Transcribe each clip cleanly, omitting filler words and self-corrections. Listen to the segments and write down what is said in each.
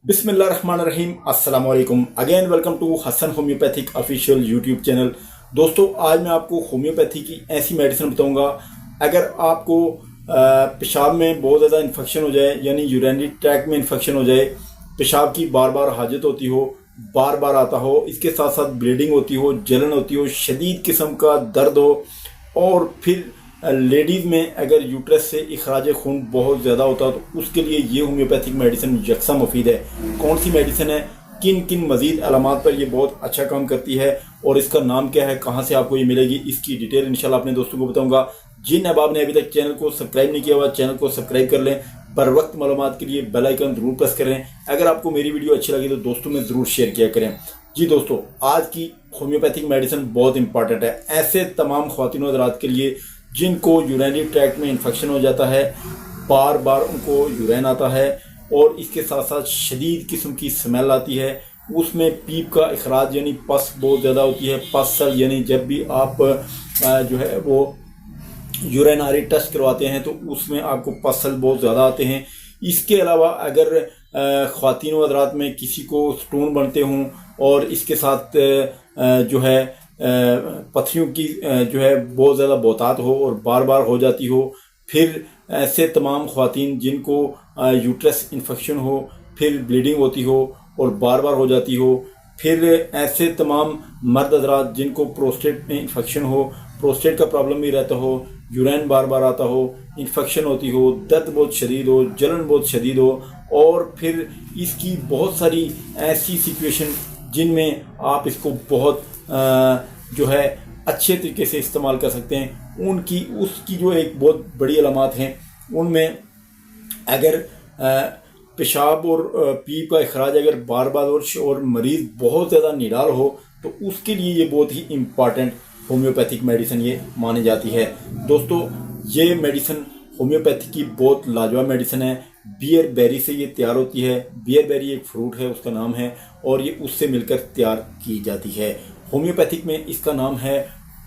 बिस्मिल्लाहिर्रहमानिर्रहीम अस्सलाम वालेकुम again welcome to Hasan homoeopathic official YouTube channel. दोस्तों आज मैं आपको होम्योपैथी की ऐसी मेडिसिन बताऊंगा अगर आपको पेशाब में बहुत ज़्यादा इन्फेक्शन हो जाए, यानी यूरिनरी ट्रैक्ट में इन्फेक्शन हो जाए, पेशाब की बार बार हाजत होती हो, बार बार आता हो, इसके साथ साथ ब्लीडिंग होती हो, जलन होती हो, शदीद किस्म का दर्द हो, और फिर लेडीज़ में अगर यूट्रस से इखराज खून बहुत ज़्यादा होता है तो उसके लिए ये होम्योपैथिक मेडिसिन यकसा मुफीद है। कौन सी मेडिसिन है, किन किन मज़ीद अलामात पर ये बहुत अच्छा काम करती है और इसका नाम क्या है, कहाँ से आपको ये मिलेगी, इसकी डिटेल इंशाल्लाह अपने दोस्तों को बताऊंगा। जिन अहबाब ने अभी तक चैनल को सब्सक्राइब नहीं किया हुआ चैनल को सब्सक्राइब कर लें। बर वक्त मालूमात के लिए बेल आइकन ज़रूर प्रेस करें। अगर आपको मेरी वीडियो अच्छी लगी तो दोस्तों में ज़रूर शेयर किया करें। जी दोस्तों, आज की होम्योपैथिक मेडिसिन बहुत इंपॉर्टेंट है ऐसे तमाम ख्वातीन हज़रात के लिए जिनको यूरिनरी ट्रैक्ट में इन्फेक्शन हो जाता है, बार बार उनको यूरिन आता है और इसके साथ साथ शदीद किस्म की स्मेल आती है, उसमें पीप का इखराज यानी पस बहुत ज़्यादा होती है। पसल यानी जब भी आप जो है वो यूरिनरी टेस्ट करवाते हैं तो उसमें आपको पसल बहुत ज़्यादा आते हैं। इसके अलावा अगर ख्वातीन हज़रात में किसी को स्टोन बनते हों और इसके साथ जो है पथरियों की जो है बहुत ज़्यादा बहुतात हो और बार बार हो जाती हो, फिर ऐसे तमाम ख्वातीन जिनको यूट्रस इन्फेक्शन हो, फिर ब्लीडिंग होती हो और बार बार हो जाती हो, फिर ऐसे तमाम मर्द हज़रात जिनको प्रोस्टेट में इन्फेक्शन हो, प्रोस्टेट का प्रॉब्लम भी रहता हो, यूरिन बार बार आता हो, इन्फेक्शन होती हो, दर्द बहुत शदीद हो, जलन बहुत शदीद हो, और फिर इसकी बहुत सारी ऐसी सिचुएशन जिनमें आप इसको बहुत जो है अच्छे तरीके से इस्तेमाल कर सकते हैं, उनकी उसकी जो एक बहुत बड़ी अलामात हैं उनमें अगर पेशाब और पीप का इखराज अगर बार बार और मरीज़ बहुत ज़्यादा निडाल हो तो उसके लिए ये बहुत ही इम्पॉर्टेंट होम्योपैथिक मेडिसिन ये मानी जाती है। दोस्तों ये मेडिसिन होम्योपैथी की बहुत लाजवाब मेडिसिन है। बियर बेरी से ये तैयार होती है। बियर बेरी एक फ्रूट है, उसका नाम है, और ये उससे मिलकर तैयार की जाती है। होम्योपैथिक में इसका नाम है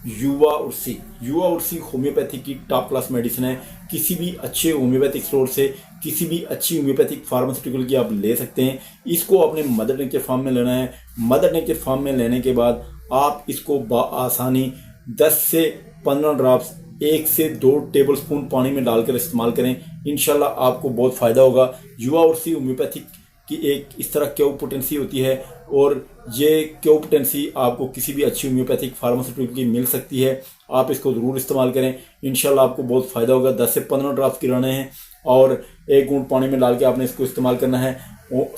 युवा उर्सी। युवा उर्सी होम्योपैथिक की टॉप क्लास मेडिसिन है। किसी भी अच्छे होम्योपैथिक स्टोर से किसी भी अच्छी होम्योपैथिक फार्मास्यूटिकल की आप ले सकते हैं। इसको अपने मदर नेचर फार्म में लेना है। मदर नेचर फार्म में लेने के बाद आप इसको आसानी 10 से 15 ड्रॉप्स 1 से 2 टेबल स्पून पानी में डालकर इस्तेमाल करें। इंशाल्लाह आपको बहुत फ़ायदा होगा। युवा उर्सी होम्योपैथिक की एक इस तरह क्यू पोटेंसी होती है और ये क्यू पोटेंसी आपको किसी भी अच्छी होम्योपैथिक फार्मास्यूटिकल की मिल सकती है। आप इसको ज़रूर इस्तेमाल करें, इंशाल्लाह आपको बहुत फ़ायदा होगा। 10 से 15 ड्रॉप्स गिराने हैं और 1 घूंट पानी में डाल के आपने इसको इस्तेमाल करना है।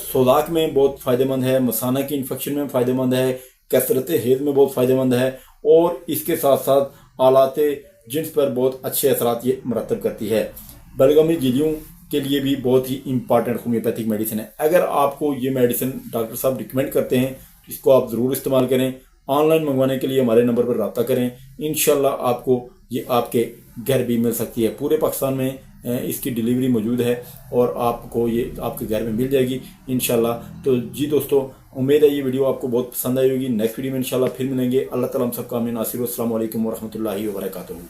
सोदाक में बहुत फ़ायदेमंद है, मसाना की इन्फेक्शन में फ़ायदेमंद है, कसरत हेज़ में बहुत फ़ायदेमंद है, और इसके साथ साथ आलाते जिन्स पर बहुत अच्छे असरात ये मरतब करती है। बलगमी झिल्लियों के लिए भी बहुत ही इंपॉर्टेंट होम्योपैथिक मेडिसिन है। अगर आपको ये मेडिसिन डॉक्टर साहब रिकमेंड करते हैं तो इसको आप ज़रूर इस्तेमाल करें। ऑनलाइन मंगवाने के लिए हमारे नंबर पर रब्ता करें, इंशाल्लाह आपको ये आपके घर भी मिल सकती है। पूरे पाकिस्तान में इसकी डिलीवरी मौजूद है और आपको ये आपके घर में मिल जाएगी इंशाल्लाह। तो जी दोस्तों, उम्मीद है ये वीडियो आपको बहुत पसंद आई होगी। नेक्स्ट वीडियो में इंशाल्लाह फिर मिलेंगे। अल्लाह ताला हम सबका आमीन। अस्सलाम वालेकुम व रहमतुल्लाहि व बरकातुहू।